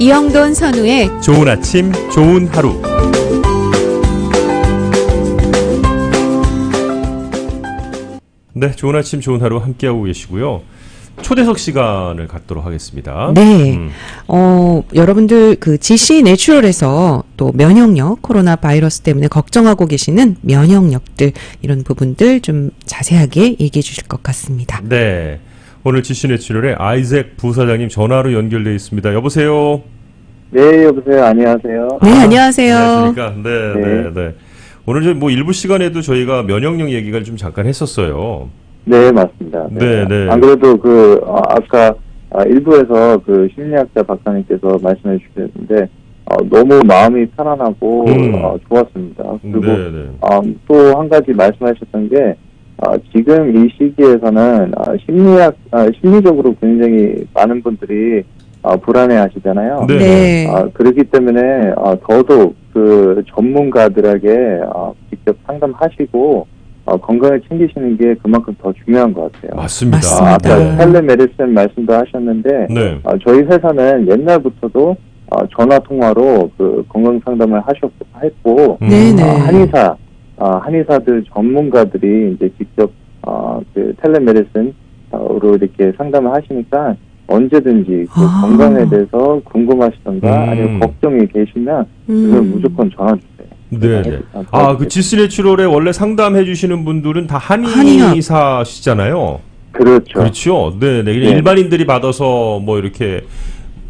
이영돈 선우의 좋은 아침, 좋은 하루. 네, 좋은 아침, 좋은 하루 함께하고 계시고요. 초대석 시간을 갖도록 하겠습니다. 네. 여러분들 그 GC 내추럴에서 또 면역력, 코로나 바이러스 때문에 걱정하고 계시는 면역력들 이런 부분들 좀 자세하게 얘기해 주실 것 같습니다. 네. 오늘 GC 내추럴의 아이잭 부사장님 전화로 연결되어 있습니다. 여보세요? 네, 여보세요. 안녕하세요. 네, 안녕하세요. 안녕하십니까? 네. 오늘 뭐 일부 시간에도 저희가 면역력 얘기를 좀 잠깐 했었어요. 네, 맞습니다. 네. 안 그래도 아까 일부에서 심리학자 박사님께서 말씀해 주셨는데, 너무 마음이 편안하고, 좋았습니다. 그리고, 또 한 가지 말씀하셨던 게, 지금 이 시기에서는, 심리적으로 굉장히 많은 분들이, 불안해 하시잖아요. 네. 그렇기 때문에, 더더욱 전문가들에게, 직접 상담하시고, 건강을 챙기시는 게 그만큼 더 중요한 것 같아요. 맞습니다. 아까 텔레메디슨 말씀도 하셨는데, 네. 저희 회사는 옛날부터도 전화 통화로 건강 상담을 했고, 네네. 한의사들 전문가들이 이제 직접 텔레메디슨으로 이렇게 상담을 하시니까 언제든지 건강에 대해서 궁금하시던가 아니면 걱정이 계시면 그걸 무조건 전화 주세요. 네. 그 지스 내추럴에 원래 상담해 주시는 분들은 다 한의사시잖아요. 그렇죠. 네. 일반인들이 받아서 뭐 이렇게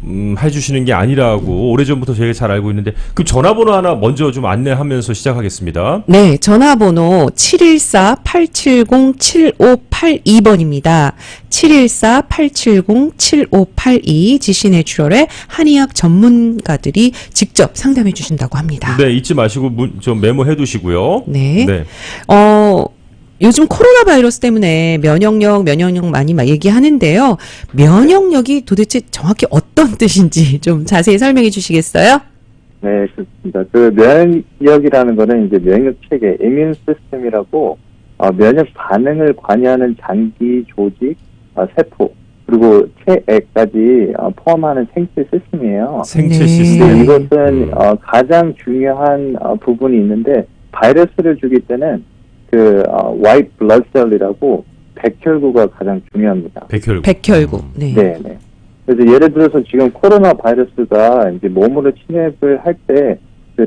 해주시는 게 아니라고 오래전부터 저희가 잘 알고 있는데, 그 전화번호 하나 먼저 좀 안내하면서 시작하겠습니다. 네, 전화번호 714-870-7582번입니다. 714-870-7582 GC 내추럴의 한의학 전문가들이 직접 상담해 주신다고 합니다. 네, 잊지 마시고 좀 메모해 두시고요. 네. 요즘 코로나 바이러스 때문에 면역력 많이 얘기하는데요. 면역력이 도대체 정확히 어떤 뜻인지 좀 자세히 설명해 주시겠어요? 네, 좋습니다. 면역이라는 거는 이제 면역 체계, 이뮨 시스템이라고, 면역 반응을 관여하는 장기, 조직, 세포, 그리고 체액까지 포함하는 생체 시스템이에요. 생체 네. 시스템. 이것은 가장 중요한 부분이 있는데, 바이러스를 죽일 때는 white blood cell이라고 백혈구가 가장 중요합니다. 백혈구. 네. 네. 그래서 예를 들어서 지금 코로나 바이러스가 이제 몸으로 침입을 할 때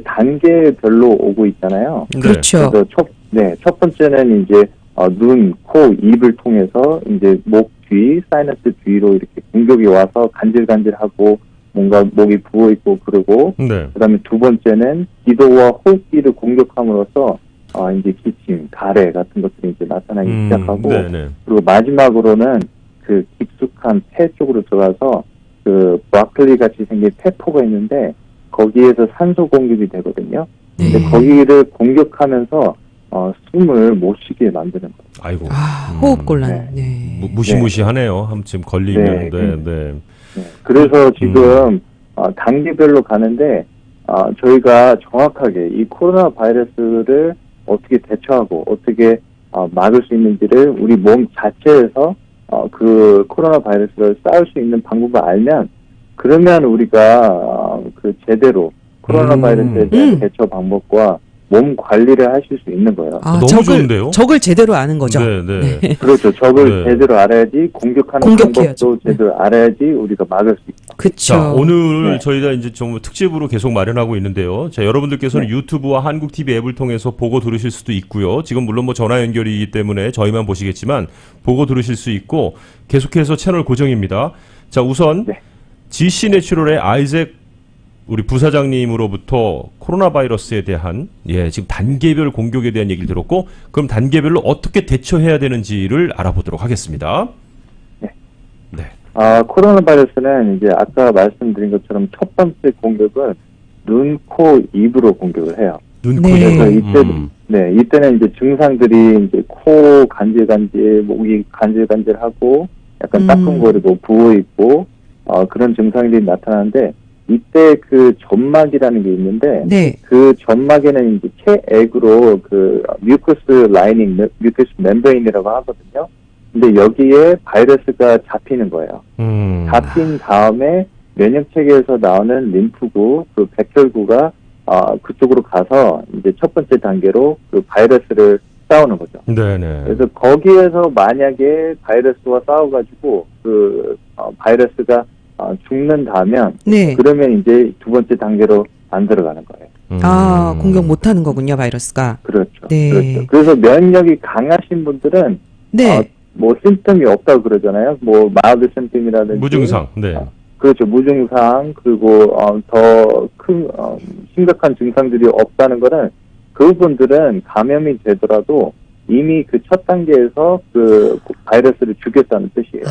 단계별로 오고 있잖아요. 그렇죠. 그래서 첫 번째는 이제 눈, 코, 입을 통해서 이제 목 뒤, 사이너스 뒤로 이렇게 공격이 와서 간질간질하고 뭔가 목이 부어 있고 그러고, 그다음에 두 번째는 기도와 호흡기를 공격함으로써 이제 기침, 가래 같은 것들이 이제 나타나기 시작하고, 그리고 마지막으로는 깊숙한 폐 쪽으로 들어가서 브로콜리 같이 생긴 폐포가 있는데 거기에서 산소 공급이 되거든요. 근데 거기를 공격하면서 숨을 못 쉬게 만드는 거예요. 아이고. 호흡곤란. 네. 무시무시하네요. 한번 걸리면. 네. 그래서 지금 단계별로 가는데 저희가 정확하게 이 코로나 바이러스를 어떻게 대처하고 어떻게 막을 수 있는지를 우리 몸 자체에서 코로나 바이러스를 싸울 수 있는 방법을 알면, 그러면 우리가 제대로 코로나 바이러스에 대한 대처 방법과 몸 관리를 하실 수 있는 거예요. 너무 좋은데요? 적을 제대로 아는 거죠. 네. 그렇죠. 적을 제대로 알아야지 공격하는 방법도 제대로 알아야지 우리가 막을 수 있죠. 그렇죠. 자, 오늘 저희가 이제 정말 특집으로 계속 마련하고 있는데요. 자, 여러분들께서는 유튜브와 한국 TV 앱을 통해서 보고 들으실 수도 있고요. 지금 물론 뭐 전화 연결이기 때문에 저희만 보시겠지만 보고 들으실 수 있고, 계속해서 채널 고정입니다. 자, 우선 GC 내추럴의 아이잭 우리 부사장님으로부터 코로나 바이러스에 대한 지금 단계별 공격에 대한 얘기를 들었고, 그럼 단계별로 어떻게 대처해야 되는지를 알아보도록 하겠습니다. 네. 코로나 바이러스는 이제 아까 말씀드린 것처럼 첫 번째 공격은 눈, 코, 입으로 공격을 해요. 눈, 코, 입. 그래서 이때는 이제 증상들이 이제 코 간질간질, 목이 간질간질하고 약간 따끔거리고 부어 있고 그런 증상들이 나타나는데, 이때 점막이라는 게 있는데, 그 점막에는 이제 체액으로 뮤커스 라이닝, 뮤커스 멤브레인이라고 하거든요. 근데 여기에 바이러스가 잡히는 거예요. 잡힌 다음에 면역 체계에서 나오는 림프구, 그 백혈구가 그쪽으로 가서 이제 첫 번째 단계로 그 바이러스를 싸우는 거죠. 네네. 그래서 거기에서 만약에 바이러스와 싸워가지고 그 바이러스가 죽는다면, 네. 그러면 이제 두 번째 단계로 안 들어가는 거예요. 공격 못하는 거군요, 바이러스가. 그렇죠. 네. 그렇죠. 그래서 면역력이 강하신 분들은 네. 뭐 심통이 없다고 그러잖아요. 뭐 마일드 심통이라든지 무증상. 네. 그렇죠. 무증상, 그리고 더 큰 심각한 증상들이 없다는 거는 그분들은 감염이 되더라도 이미 그 첫 단계에서 그 바이러스를 죽였다는 뜻이에요.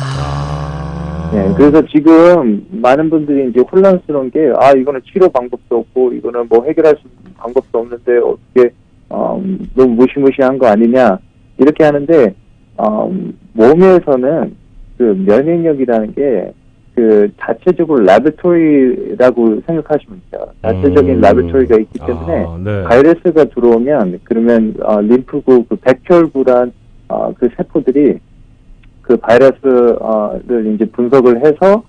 네, 그래서 지금 많은 분들이 이제 혼란스러운 게, 이거는 치료 방법도 없고, 이거는 뭐 해결할 수 있는 방법도 없는데, 어떻게, 너무 무시무시한 거 아니냐, 이렇게 하는데, 몸에서는 그 면역력이라는 게, 그 자체적으로 라보라토리라고 생각하시면 돼요. 자체적인 라보라토리가 있기 때문에, 네. 바이러스가 들어오면, 그러면, 림프구, 그 백혈구란, 그 세포들이, 그 바이러스를 이제 분석을 해서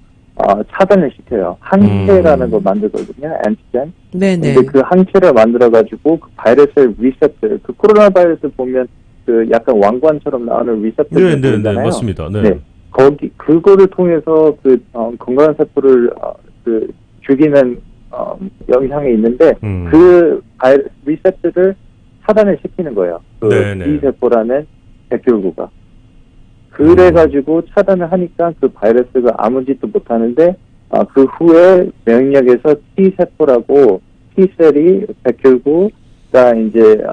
차단을 시켜요. 항체라는 걸 만들거든요. 안티젠. 네네. 근데 그 항체를 만들어가지고 그 바이러스의 리셉터, 그 코로나 바이러스 보면 그 약간 왕관처럼 나오는 리셉터를 네, 맞습니다. 네. 네. 그거를 통해서 그 건강한 세포를 그 죽이는 영향이 있는데 그 리셉터를 차단을 시키는 거예요. 그 B 세포라는 백혈구가. 그래가지고 차단을 하니까 그 바이러스가 아무 짓도 못하는데, 그 후에 면역력에서 T세포라고 T셀이 백혈구가 이제,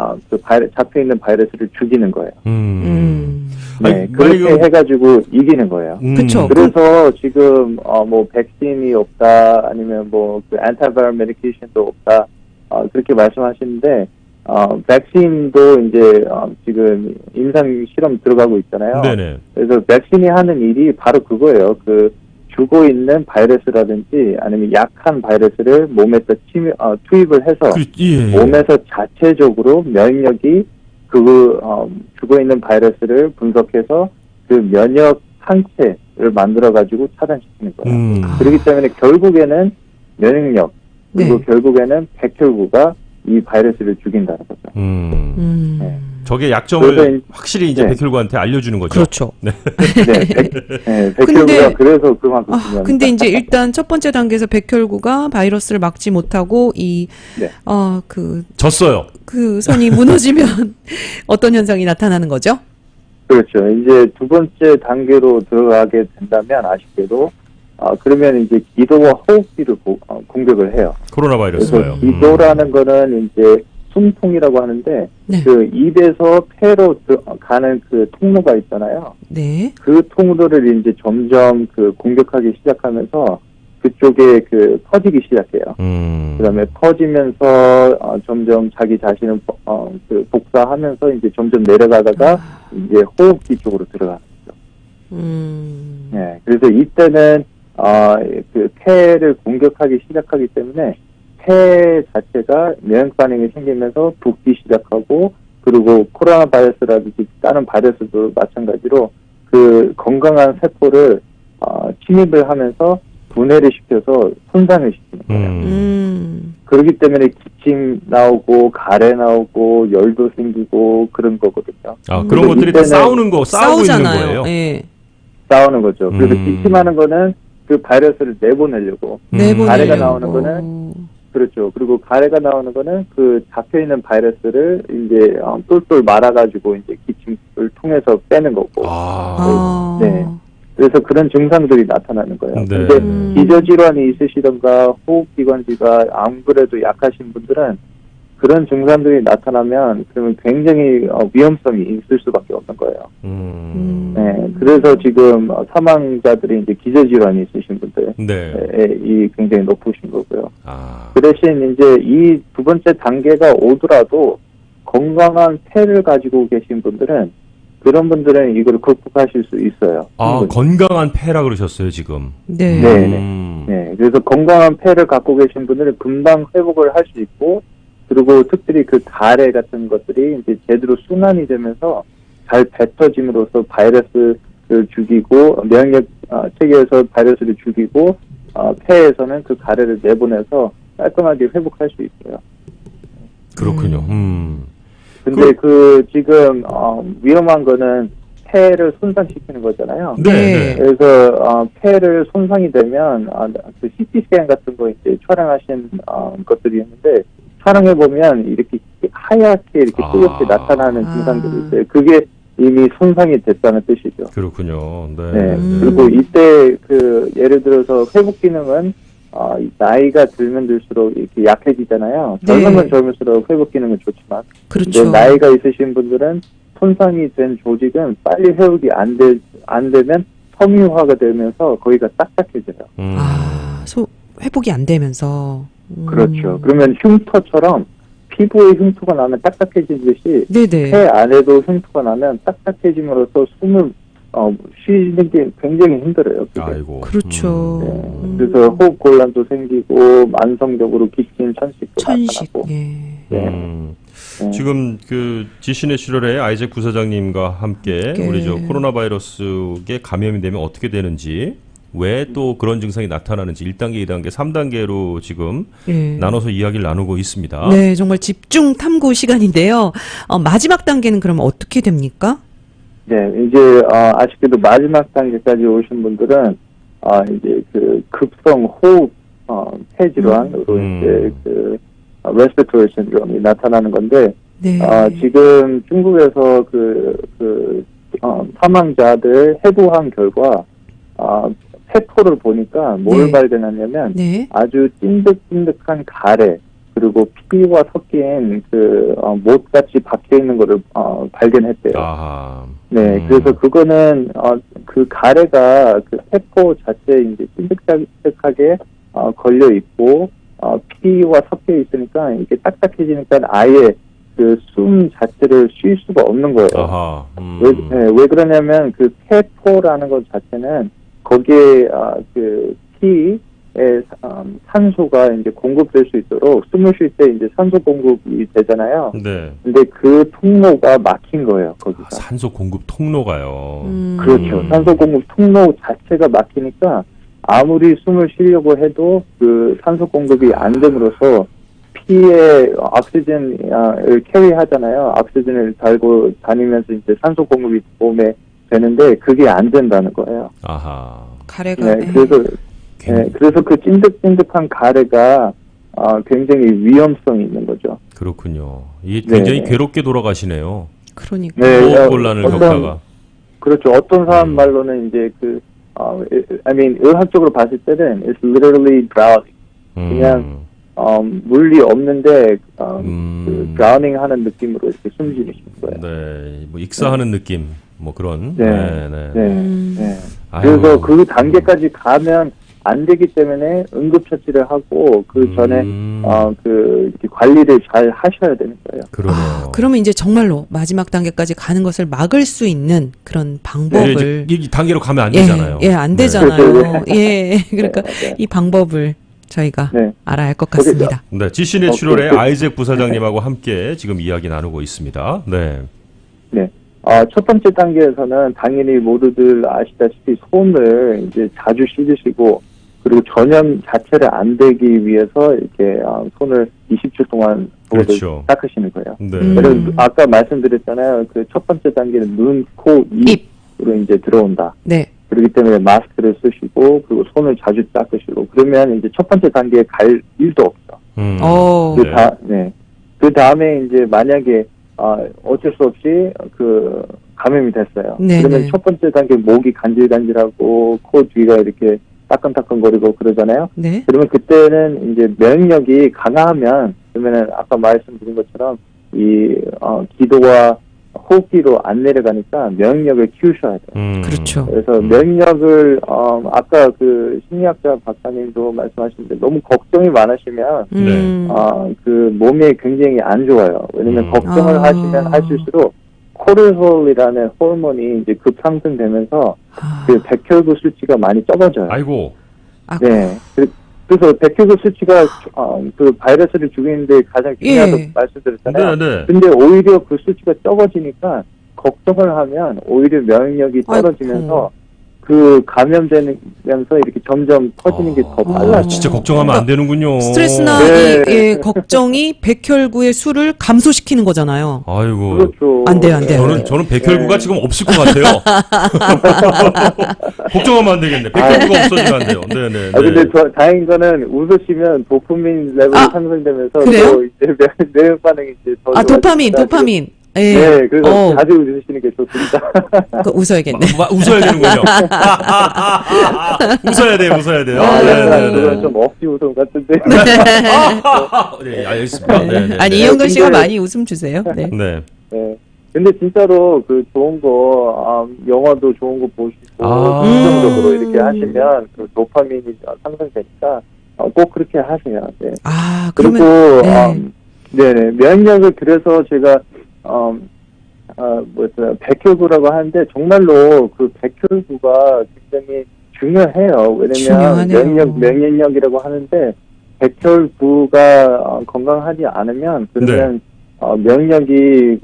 잡혀있는 바이러스를 죽이는 거예요. 네, 그렇게 해가지고 이기는 거예요. 그쵸. 그래서 지금, 뭐, 백신이 없다, 아니면 뭐, 그 안티바이럴 메디케이션도 없다, 그렇게 말씀하시는데, 백신도 이제, 지금 임상 실험 들어가고 있잖아요. 네네. 그래서 백신이 하는 일이 바로 그거예요. 그, 죽어 있는 바이러스라든지 아니면 약한 바이러스를 몸에서 투입을 해서 몸에서 자체적으로 면역력이 죽어 있는 바이러스를 분석해서 그 면역 항체를 만들어가지고 차단시키는 거예요. 그렇기 때문에 결국에는 면역력, 그리고 결국에는 백혈구가 이 바이러스를 죽인다는 거죠. 네. 저게 약점을 확실히 이제 백혈구한테 알려주는 거죠. 그렇죠. 네. 백혈구가 그래서 그만큼 중요합니다. 근데 이제 일단 첫 번째 단계에서 백혈구가 바이러스를 막지 못하고 졌어요. 그 선이 무너지면 어떤 현상이 나타나는 거죠? 그렇죠. 이제 두 번째 단계로 들어가게 된다면 아쉽게도 그러면 이제 기도와 호흡기를 공격을 해요. 코로나 바이러스가요. 그래서 기도라는 거는 이제 숨통이라고 하는데, 네. 그 입에서 폐로 가는 그 통로가 있잖아요. 네. 그 통로를 이제 점점 그 공격하기 시작하면서 그쪽에 그 퍼지기 시작해요. 그다음에 퍼지면서 점점 자기 자신을 그 복사하면서 이제 점점 내려가다가 이제 호흡기 쪽으로 들어가는 거죠. 네. 그래서 이때는 그 폐를 공격하기 시작하기 때문에 폐 자체가 면역 반응이 생기면서 붓기 시작하고, 그리고 코로나 바이러스라든지 다른 바이러스도 마찬가지로 그 건강한 세포를 침입을 하면서 분해를 시켜서 손상을 시키는 거예요. 그렇기 때문에 기침 나오고 가래 나오고 열도 생기고 그런 거거든요. 그런 것들이 다 싸우고 있는 거예요. 네. 싸우는 거죠. 그래서 기침하는 거는 그 바이러스를 내보내려고. 가래가 나오는 거는 그렇죠. 그리고 가래가 나오는 거는 그 잡혀있는 바이러스를 이제 똘똘 말아가지고 이제 기침을 통해서 빼는 거고. 네. 그래서 그런 증상들이 나타나는 거예요. 네. 근데 기저질환이 있으시던가 호흡기관지가 아무래도 약하신 분들은 그런 증상들이 나타나면 그러면 굉장히 위험성이 있을 수밖에 없는 거예요. 네, 그래서 지금 사망자들이 이제 기저질환이 있으신 분들이 굉장히 높으신 거고요. 그 대신 이제 이 두 번째 단계가 오더라도 건강한 폐를 가지고 계신 분들은 그런 분들은 이걸 극복하실 수 있어요. 건강한 폐라 그러셨어요, 지금. 네. 네. 그래서 건강한 폐를 갖고 계신 분들은 금방 회복을 할 수 있고, 그리고 특별히 그 가래 같은 것들이 이제 제대로 순환이 되면서 잘 뱉어짐으로써 바이러스를 죽이고, 면역 체계에서 바이러스를 죽이고, 폐에서는 그 가래를 내보내서 깔끔하게 회복할 수 있어요. 그렇군요. 근데 지금 위험한 거는 폐를 손상시키는 거잖아요. 네. 그래서 폐를 손상이 되면 그 CT 스캔 같은 거 이제 촬영하신 것들이 있는데 촬영해 보면 이렇게 하얗게 이렇게 뿌옇게 나타나는 증상들이 있어요. 그게 이미 손상이 됐다는 뜻이죠. 그렇군요. 네. 네. 그리고 이때 예를 들어서 회복 기능은 나이가 들면 들수록 이렇게 약해지잖아요. 젊으면 젊을수록 회복 기능은 좋지만, 그렇죠. 나이가 있으신 분들은 손상이 된 조직은 빨리 회복이 안 되면 섬유화가 되면서 거기가 딱딱해져요. 회복이 안 되면서. 그렇죠. 그러면 흉터처럼 피부에 흉터가 나면 딱딱해지듯이 네네. 폐 안에도 흉터가 나면 딱딱해짐으로써 숨을 쉬는 게 굉장히 힘들어요. 그게. 아이고. 그렇죠. 네. 그래서 호흡 곤란도 생기고 만성적으로 기침, 천식도 나타나고. 네. 지금 그 GC 내추럴의 아이잭 부사장님과 함께 우리 코로나 바이러스에 감염이 되면 어떻게 되는지, 왜 또 그런 증상이 나타나는지 1단계, 2단계, 3단계로 지금 나눠서 이야기를 나누고 있습니다. 네, 정말 집중 탐구 시간인데요. 마지막 단계는 그럼 어떻게 됩니까? 네, 이제 아쉽게도 마지막 단계까지 오신 분들은 이제 그 급성 호흡 폐 질환으로 이제 respiratory syndrome이 나타나는 건데, 지금 중국에서 사망자들 해부한 결과 세포를 보니까 뭘 발견했냐면 아주 찐득찐득한 가래, 그리고 피와 섞인 못같이 박혀 있는 거를 발견했대요. 네, 그래서 그거는 그 가래가 그 세포 자체에 이제 찐득찐득하게 걸려 있고 피와 섞여 있으니까 이게 딱딱해지니까 아예 그 숨 자체를 쉴 수가 없는 거예요. 왜 그러냐면 그 세포라는 것 자체는 거기에 그 피에 산소가 이제 공급될 수 있도록 숨을 쉴 때 이제 산소 공급이 되잖아요. 네. 근데 그 통로가 막힌 거예요, 거기가. 산소 공급 통로가요. 그렇죠. 산소 공급 통로 자체가 막히니까 아무리 숨을 쉬려고 해도 그 산소 공급이 안 됨으로써 피에 옥시전을 캐리하잖아요. 옥시전을 달고 다니면서 이제 산소 공급이 몸에 되는데 그게 안 된다는 거예요. 가래가. 그래서 그 찐득찐득한 가래가 굉장히 위험성이 있는 거죠. 그렇군요. 이게 굉장히 괴롭게 돌아가시네요. 그러니까. 호흡 곤란을 겪다가. 그렇죠. 어떤 사람 말로는 이제 의학적으로 봤을 때는 it's literally drowning. 그냥 물리 없는데 그 drowning 하는 느낌으로 이렇게 숨지시는 거예요. 네, 뭐 익사하는 느낌, 뭐 그런. 그래서 그 단계까지 가면 안 되기 때문에 응급처치를 하고 그 전에 관리를 잘 하셔야 되는 거예요. 그러네요. 그러면 이제 정말로 마지막 단계까지 가는 것을 막을 수 있는 그런 방법을 이 단계로 가면 안 되잖아요. 안 되잖아요. 그러니까 이 방법을 저희가 알아야 할 것 같습니다. 네, GC 내추럴의 아이잭 부사장님하고 함께 지금 이야기 나누고 있습니다. 네. 첫 번째 단계에서는 당연히 모두들 아시다시피 손을 이제 자주 씻으시고, 그리고 전염 자체를 안 되기 위해서 이렇게 손을 20초 동안 닦으시는 거예요. 그래서 아까 말씀드렸잖아요. 그 첫 번째 단계는 눈, 코, 입으로 이제 들어온다. 그렇기 때문에 마스크를 쓰시고, 그리고 손을 자주 닦으시고, 그러면 이제 첫 번째 단계에 갈 일도 없어. 그 다음에 이제 만약에 어쩔 수 없이 감염이 됐어요. 그러면 첫 번째 단계 목이 간질간질하고 코 뒤가 이렇게 따끔따끔거리고 그러잖아요. 그러면 그때는 이제 면역력이 강하면, 그러면은 아까 말씀드린 것처럼 기도와 호흡기로 안 내려가니까 면역력을 키우셔야 돼요. 그렇죠. 그래서 면역력을 아까 그 심리학자 박사님도 말씀하셨는데 너무 걱정이 많으시면 그 몸에 굉장히 안 좋아요. 왜냐면 걱정을 하시면 하실수록 코르솔이라는 호르몬이 이제 급상승되면서 그 백혈구 수치가 많이 적어져요. 아이고. 그래서 백혈구 수치가 그 바이러스를 죽이는데 가장 중요하다고 말씀드렸잖아요. 근데 오히려 그 수치가 적어지니까 걱정을 하면 오히려 면역력이 떨어지면서 그 감염되면서 이렇게 점점 퍼지는 게 더 빨라요. 진짜 걱정하면 안 되는군요. 스트레스나 네. 걱정이 백혈구의 수를 감소시키는 거잖아요. 아이고. 그렇죠. 안 돼요, 안 돼요. 저는 백혈구가 네. 지금 없을 것 같아요. 걱정하면 안 되겠네. 백혈구가 없어지면 안 돼요. 네네. 근데 다행인 거는 웃으시면 도파민 레벨이 상승되면서 그래요? 또 이제 뇌 반응이 이제 더 도파민. 예. 네, 그래서 자주 웃으시는 게 좋습니다. 웃어야겠네. 웃어야 되는군요. 웃어야 돼요. 그건 좀 억지 웃음 같은데. 네, 알겠습니다. 네. 아니, 이영돈 씨가 근데- 많이 웃음 주세요. 네. 네. 네. 근데 진짜로 그 좋은 거, 영화도 좋은 거 보시고, 아. 긍정적으로 이렇게 하시면 그 도파민이 상승되니까 꼭 그렇게 하세요. 네. 그리고, 그러면 네네. 면역을 그래서 제가, 백혈구라고 하는데 정말로 그 백혈구가 굉장히 중요해요. 왜냐면 중요하네요. 면역력이라고 하는데 백혈구가 건강하지 않으면 그러면 면역력이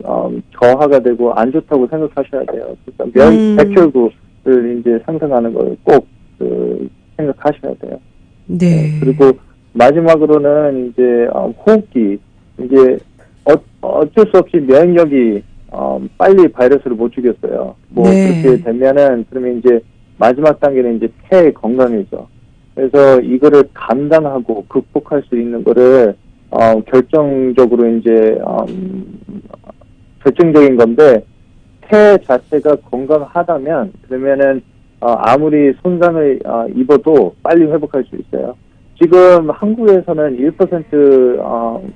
저하가 되고 안 좋다고 생각하셔야 돼요. 그러니까 백혈구를 이제 상승하는 걸 꼭 생각하셔야 돼요. 네. 그리고 마지막으로는 이제 호흡기 이제 어쩔 수 없이 면역력이 빨리 바이러스를 못 죽였어요. 네. 그렇게 되면은 그러면 이제 마지막 단계는 이제 폐 건강이죠. 그래서 이거를 감당하고 극복할 수 있는 거를 결정적으로 이제 결정적인 건데 폐 자체가 건강하다면 그러면은 아무리 손상을 입어도 빨리 회복할 수 있어요. 지금 한국에서는 1%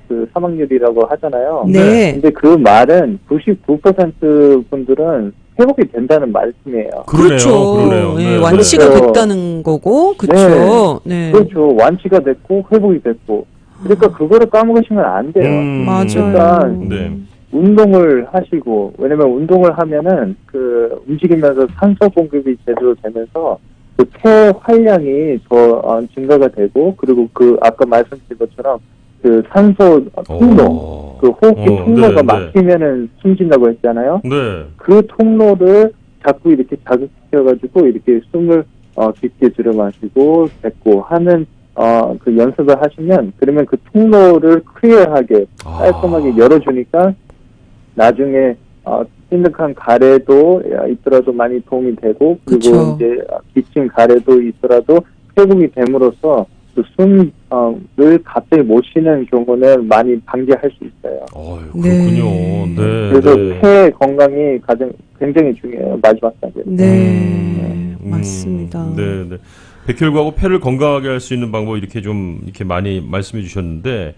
그 사망률이라고 하잖아요. 네. 근데 그 말은 99% 분들은 회복이 된다는 말씀이에요. 그러네요. 예, 네. 완치가 그래서- 됐다는 거고, 그렇죠. 네. 그렇죠. 완치가 됐고 회복이 됐고. 그러니까 그거를 까먹으시면 안 돼요. 맞아요. 일단 네. 운동을 하시고 왜냐면 운동을 하면은 그 움직이면서 산소 공급이 제대로 되면서 그 폐 활량이 더 증가가 되고 그리고 그 아까 말씀드린 것처럼 그 산소 통로 그 호흡기 통로가 네, 막히면은 숨진다고 했잖아요. 네. 그 통로를 자꾸 이렇게 자극시켜가지고 이렇게 숨을 깊게 들여 마시고 뱉고 하는 그 연습을 하시면 그러면 그 통로를 클리어하게 깔끔하게 열어주니까 나중에 찐득한 가래도 있더라도 많이 도움이 되고 그리고 그쵸. 이제 기침 가래도 있더라도 회복이 됨으로써 그 숨을 갑자기 못 쉬는 경우는 많이 방지할 수 있어요. 그렇군요. 네. 그래서 네. 폐 건강이 굉장히 중요해요. 마지막 단계. 네. 맞습니다. 네. 백혈구하고 폐를 건강하게 할 수 있는 방법 이렇게 많이 말씀해 주셨는데,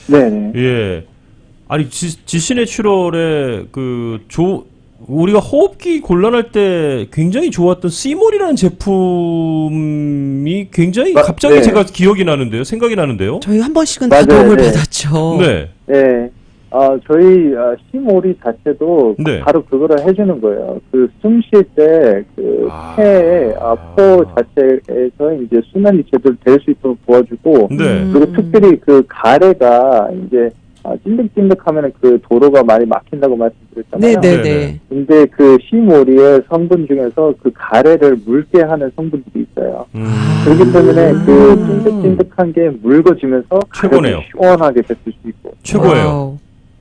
네네. 예. 아니, GC 내추럴의 우리가 호흡기 곤란할 때 굉장히 좋았던 시몰이라는 제품이 굉장히 갑자기 네. 제가 기억이 나는데요. 생각이 나는데요. 저희 한 번씩은 다 맞아요. 도움을 네. 받았죠. 네. 네. 저희 시몰이 자체도 네. 바로 그거를 해주는 거예요. 그 숨 쉴 때 그 폐에 코 자체에서 이제 순환이 제대로 될 수 있도록 도와주고 네. 그리고 특별히 그 가래가 이제 찐득찐득하면은 그 도로가 많이 막힌다고 말씀드렸잖아요. 네네네. 근데 그 시모리의 성분 중에서 그 가래를 묽게 하는 성분들이 있어요. 그렇기 때문에 그 찐득찐득한 게 묽어지면서 최고네요. 가래를 시원하게 뱉을 수 있고. 최고예요. 와우.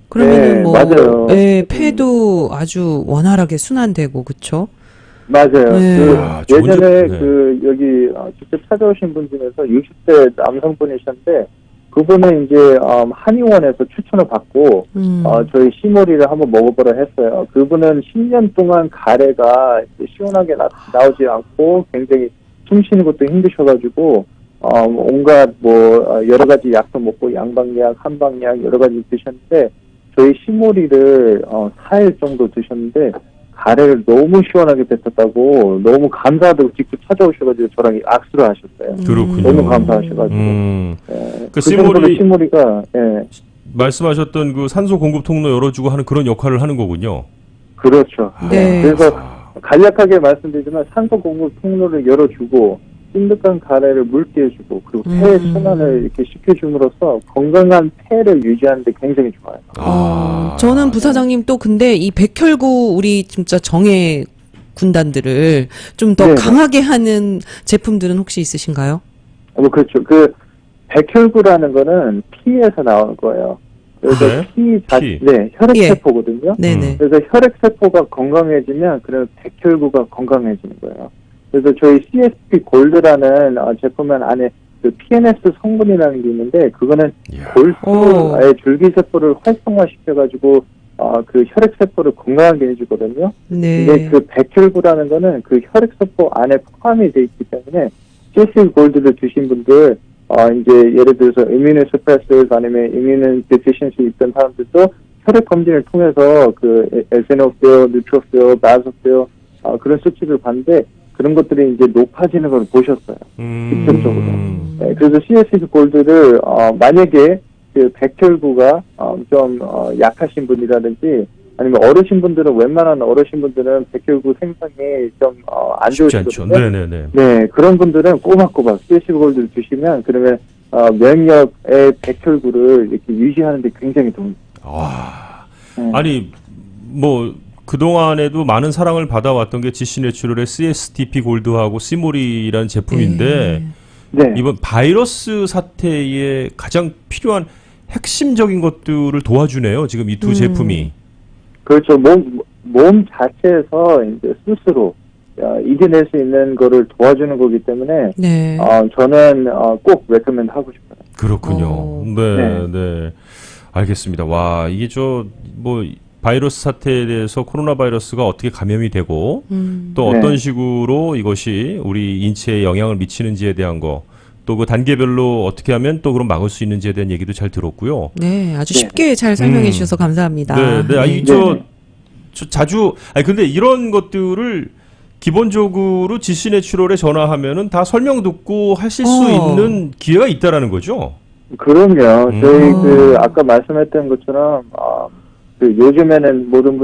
그러면은 네, 뭐, 맞아요. 폐도 아주 원활하게 순환되고, 그쵸? 맞아요. 네. 그 좋은 예전에 네. 그 여기 직접 찾아오신 분 중에서 60대 남성분이셨는데 그분은 이제 한의원에서 추천을 받고 저희 시모리를 한번 먹어보라 했어요. 그분은 10년 동안 가래가 이제 시원하게 나오지 않고 굉장히 숨 쉬는 것도 힘드셔가지고 온갖 여러 가지 약도 먹고 양방약, 한방약 여러 가지 드셨는데 저희 시모리를 4일 정도 드셨는데 가래를 너무 시원하게 뱉었다고 너무 감사하다고 직접 찾아오셔가지고 저랑 악수를 하셨어요. 그렇군요. 너무 감사하셔가지고. 그 정도로 시모리가 말씀하셨던 그 산소 공급 통로 열어주고 하는 그런 역할을 하는 거군요. 그렇죠. 네. 그래서 간략하게 말씀드리지만 산소 공급 통로를 열어주고 찐득한 가래를 묽게 해주고 그리고 폐의 순환을 이렇게 시켜줌으로써 건강한 폐를 유지하는 데 굉장히 좋아요. 저는 부사장님 또 근데 이 백혈구 우리 진짜 정에 군단들을 좀 더 네네. 강하게 하는 제품들은 혹시 있으신가요? 그렇죠. 그 백혈구라는 거는 피에서 나오는 거예요. 그래서 네? 피. 혈액세포거든요. 네네. 그래서 혈액세포가 건강해지면 그런 백혈구가 건강해지는 거예요. 그래서 저희 CSP 골드라는 제품 안에 그 PNS 성분이라는 게 있는데 그거는 이야. 골수의 줄기세포를 활성화시켜가지고 그 혈액세포를 건강하게 해주거든요. 네. 근데 그 백혈구라는 거는 그 혈액세포 안에 포함이 돼 있기 때문에 CSP 골드를 드신 분들 이제 예를 들어서 immunosuppressors 아니면 immune deficiency 있던 사람들도 혈액 검진을 통해서 그 에스노필, 뉴트로필, 바소필 그런 수치를 봤는데 그런 것들이 이제 높아지는 걸 보셨어요. 직접적으로. 네, 그래서 CSP 골드를 만약에 그 백혈구가 좀 약하신 분이라든지 아니면 어르신분들은 웬만한 어르신분들은 백혈구 생성이 좀 안 쉽지 않죠. 좋으시거든요. 네네네. 네, 그런 분들은 꼬박꼬박 CSP 골드를 드시면 그러면 면역의 백혈구를 이렇게 유지하는 데 굉장히 도움이 돼요. 아니 뭐 그동안에도 많은 사랑을 받아왔던 게 GC내추럴의 CSTP 골드하고 시모리라는 제품인데 네. 이번 바이러스 사태에 가장 필요한 핵심적인 것들을 도와주네요. 지금 이 두 제품이. 그렇죠. 몸 자체에서 이제 스스로 이겨낼 수 있는 거를 도와주는 거기 때문에 네. 저는 꼭 레커멘드 하고 싶어요. 그렇군요. 네, 네. 알겠습니다. 와, 이게 뭐 바이러스 사태에 대해서 코로나 바이러스가 어떻게 감염이 되고 또 어떤 네. 식으로 이것이 우리 인체에 영향을 미치는지에 대한 거, 또 그 단계별로 어떻게 하면 또 그럼 막을 수 있는지에 대한 얘기도 잘 들었고요. 네, 아주 쉽게 잘 설명해 주셔서 감사합니다. 네, 네. 아니, 네네. 저 자주, 아니, 근데 이런 것들을 기본적으로 GC내추럴에 전화하면은 다 설명 듣고 하실 수 있는 기회가 있다라는 거죠? 그럼요. 저희 아까 말씀했던 것처럼 그 요즘에는 많은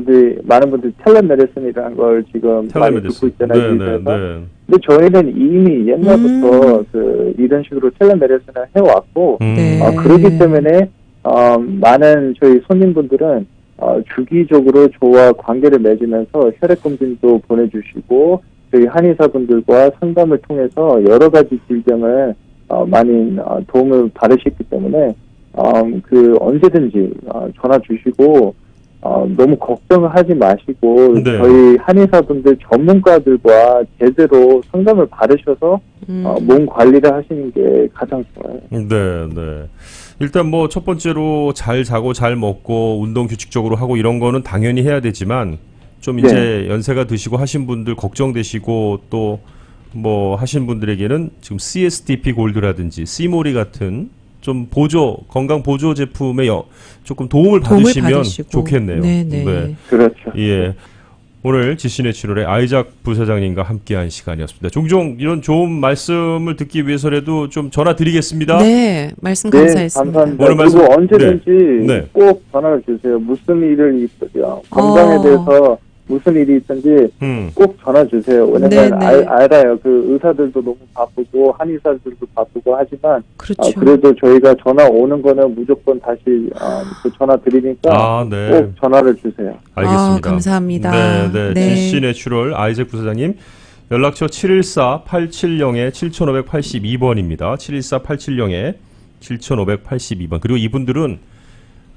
분들이 텔레메디슨이라는 걸 지금 많이 듣고 있잖아요. 네, 네, 네. 근데 저희는 이미 옛날부터 이런 식으로 텔레메디슨을 해왔고 네. 그렇기 때문에 많은 저희 손님분들은 주기적으로 저와 관계를 맺으면서 혈액 검진도 보내주시고 저희 한의사분들과 상담을 통해서 여러 가지 질병을 많이 도움을 받으셨기 때문에 언제든지 전화 주시고 너무 걱정을 하지 마시고 네. 저희 한의사분들 전문가들과 제대로 상담을 받으셔서 몸 관리를 하시는 게 가장 좋아요. 네, 네. 일단 뭐 첫 번째로 잘 자고 잘 먹고 운동 규칙적으로 하고 이런 거는 당연히 해야 되지만 좀 이제 연세가 드시고 하신 분들 걱정되시고 또 뭐 하신 분들에게는 지금 CSTP 골드라든지 시모리 같은 좀 건강 보조 제품에 조금 도움을 받으시면 받으시고. 좋겠네요. 네네. 네. 그렇죠. 예. 오늘 GC내추럴의 아이작 부사장님과 함께한 시간이었습니다. 종종 이런 좋은 말씀을 듣기 위해서라도 좀 전화 드리겠습니다. 네, 말씀 네, 감사했습니다. 감사합니다. 오늘 말씀- 그리고 언제든지 네. 꼭 전화를 주세요. 무슨 일을 있어요. 건강에 대해서 무슨 일이 있든지 꼭 전화 주세요. 왜냐면 네네. 알아요. 그 의사들도 너무 바쁘고 한의사들도 바쁘고 하지만 그렇죠. 그래도 저희가 전화 오는 거는 무조건 다시 그 전화 드리니까 네. 꼭 전화를 주세요. 알겠습니다. 감사합니다. 네, 네. 네. GC내추럴 아이작 부사장님 연락처 714-870-7582번입니다. 714-870-7582번. 그리고 이분들은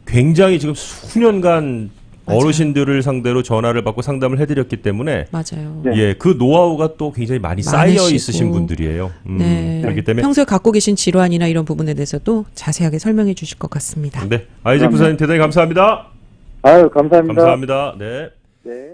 굉장히 지금 수년간 맞아요. 어르신들을 상대로 전화를 받고 상담을 해드렸기 때문에 맞아요. 네. 예, 그 노하우가 또 굉장히 많이 쌓여 많으시고. 있으신 분들이에요. 네. 그렇기 때문에 평소에 갖고 계신 질환이나 이런 부분에 대해서도 자세하게 설명해 주실 것 같습니다. 네, 아이작 부사장님 대단히 감사합니다. 아유, 감사합니다. 감사합니다. 네. 네.